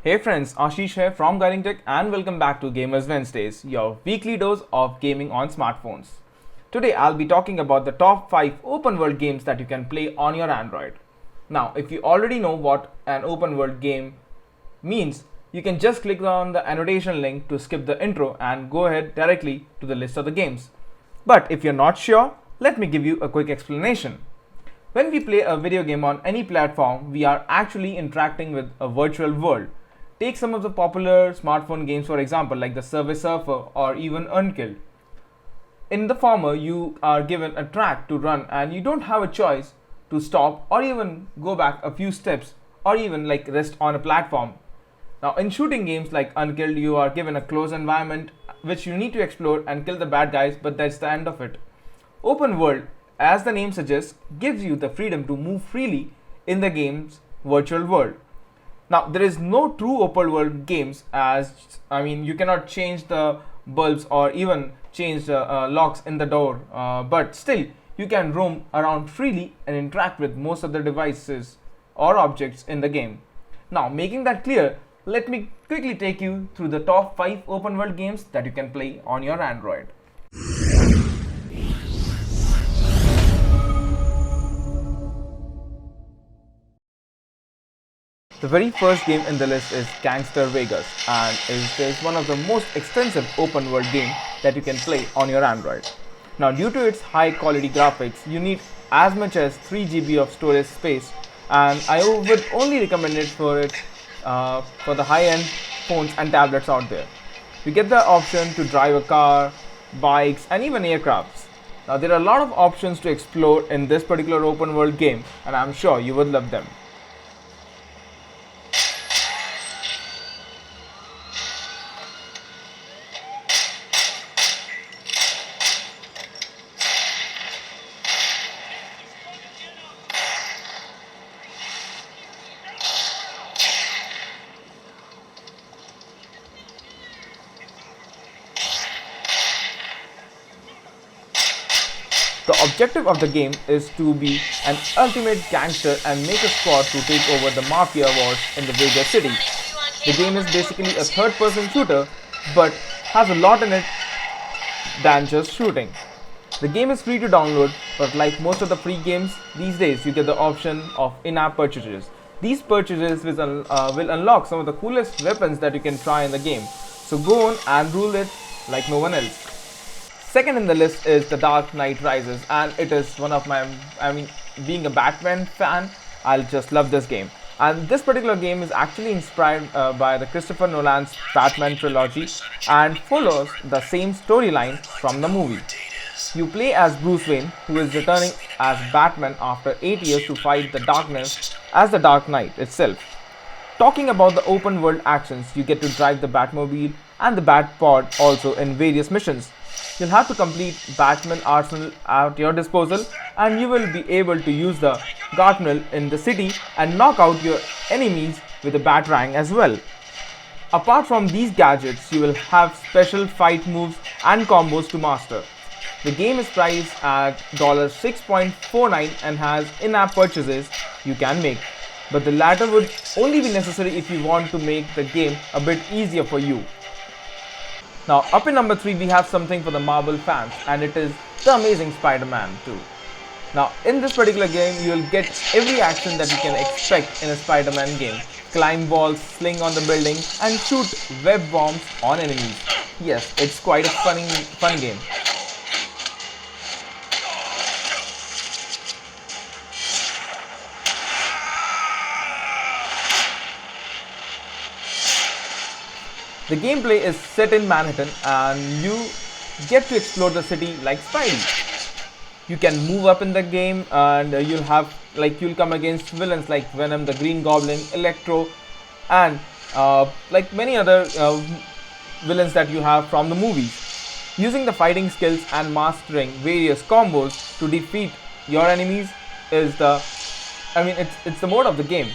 Hey friends, Ashish here from Guiding Tech and welcome back to Gamers Wednesdays, your weekly dose of gaming on smartphones. Today I'll be talking about the top 5 open world games that you can play on your Android. Now, if you already know what an open world game means, you can just click on the annotation link to skip the intro and go ahead directly to the list of the games. But if you're not sure, let me give you a quick explanation. When we play a video game on any platform, we are actually interacting with a virtual world. Take some of the popular smartphone games for example, like the Subway Surfer or even Unkilled. In the former, you are given a track to run and you don't have a choice to stop or even go back a few steps or even like rest on a platform. Now in shooting games like Unkilled, you are given a closed environment which you need to explore and kill the bad guys, but that's the end of it. Open world, as the name suggests, gives you the freedom to move freely in the game's virtual world. Now there is no true open world games, as you cannot change the bulbs or even change the locks in the door, but still you can roam around freely and interact with most of the devices or objects in the game. Now, making that clear, let me quickly take you through the top 5 open world games that you can play on your Android. The very first game in the list is Gangstar Vegas, and it is one of the most extensive open world game that you can play on your Android. Now, due to its high quality graphics, you need as much as 3 GB of storage space, and I would only recommend it for the high-end phones and tablets out there. You get the option to drive a car, bikes, and even aircrafts. Now, there are a lot of options to explore in this particular open world game, and I'm sure you would love them. The objective of the game is to be an ultimate gangster and make a squad to take over the mafia wars in the Vegas city. The game is basically a third-person shooter, but has a lot in it than just shooting. The game is free to download, but like most of the free games these days, you get the option of in-app purchases. These purchases will unlock some of the coolest weapons that you can try in the game. So go on and rule it like no one else. Second in the list is The Dark Knight Rises, and it is one of my, being a Batman fan, I'll just love this game. And this particular game is actually inspired by the Christopher Nolan's Batman trilogy and follows the same storyline from the movie. You play as Bruce Wayne, who is returning as Batman after 8 years to fight the darkness as the Dark Knight itself. Talking about the open world actions, you get to drive the Batmobile and the Batpod also in various missions. You'll have to complete Batman arsenal at your disposal, and you will be able to use the Gartnell in the city and knock out your enemies with a Batarang as well. Apart from these gadgets, you will have special fight moves and combos to master. The game is priced at $6.49 and has in-app purchases you can make, but the latter would only be necessary if you want to make the game a bit easier for you. Now, up in number 3, we have something for the Marvel fans, and it is The Amazing Spider-Man 2. Now, in this particular game, you will get every action that you can expect in a Spider-Man game. Climb walls, sling on the building, and shoot web bombs on enemies. Yes, it's quite a fun game. The gameplay is set in Manhattan and you get to explore the city like Spidey. You can move up in the game and you'll come against villains like Venom, the Green Goblin, Electro, and like many other villains that you have from the movies. Using the fighting skills and mastering various combos to defeat your enemies is it's the mode of the game.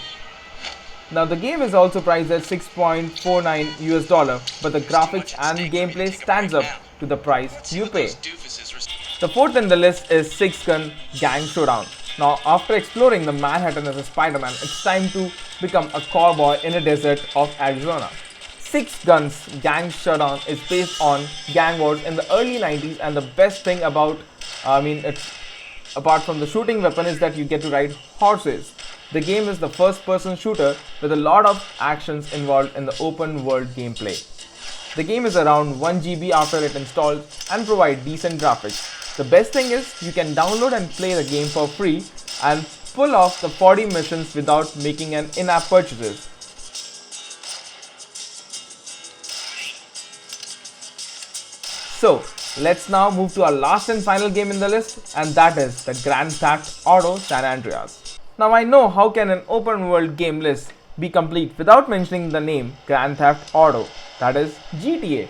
Now the game is also priced at $6.49, but the graphics and gameplay stands up to the price you pay. The fourth in the list is 6 Gun Gang Showdown. Now, after exploring the Manhattan as a Spider-Man, it's time to become a cowboy in a desert of Arizona. Six Guns Gang Showdown is based on gang wars in the early 90s, and the best thing about, it's apart from the shooting weapon, is that you get to ride horses. The game is the first person shooter with a lot of actions involved in the open world gameplay. The game is around 1 GB after it installs and provide decent graphics. The best thing is you can download and play the game for free and pull off the 40 missions without making an in-app purchases. So, let's now move to our last and final game in the list, and that is the Grand Theft Auto San Andreas. Now I know how can an open world game list be complete without mentioning the name Grand Theft Auto, that is GTA.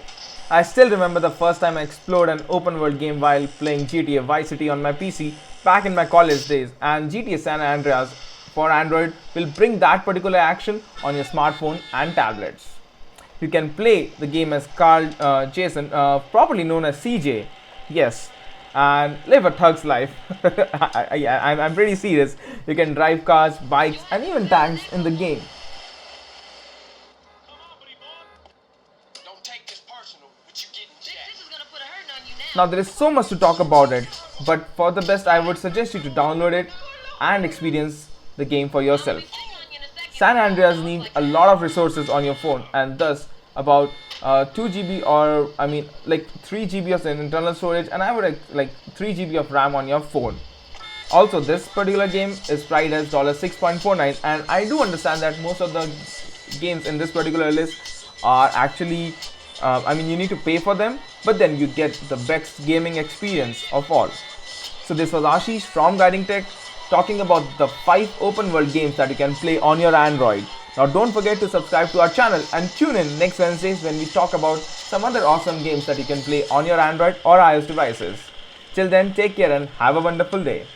I still remember the first time I explored an open world game while playing GTA Vice City on my PC back in my college days, and GTA San Andreas for Android will bring that particular action on your smartphone and tablets. You can play the game as Carl Jason, properly known as CJ, yes, and live a thug's life. I'm pretty serious. You can drive cars, bikes, and even tanks in the game. Now there is so much to talk about it, but for the best I would suggest you to download it and experience the game for yourself. San Andreas needs a lot of resources on your phone, and thus about 2 GB or 3 GB of internal storage, and I would like 3 GB of RAM on your phone. Also, this particular game is priced as $6.49, and I do understand that most of the games in this particular list are actually you need to pay for them, but then you get the best gaming experience of all. So this was Ashish from Guiding Tech talking about the 5 open world games that you can play on your Android. Now don't forget to subscribe to our channel and tune in next Wednesdays when we talk about some other awesome games that you can play on your Android or iOS devices. Till then, take care and have a wonderful day.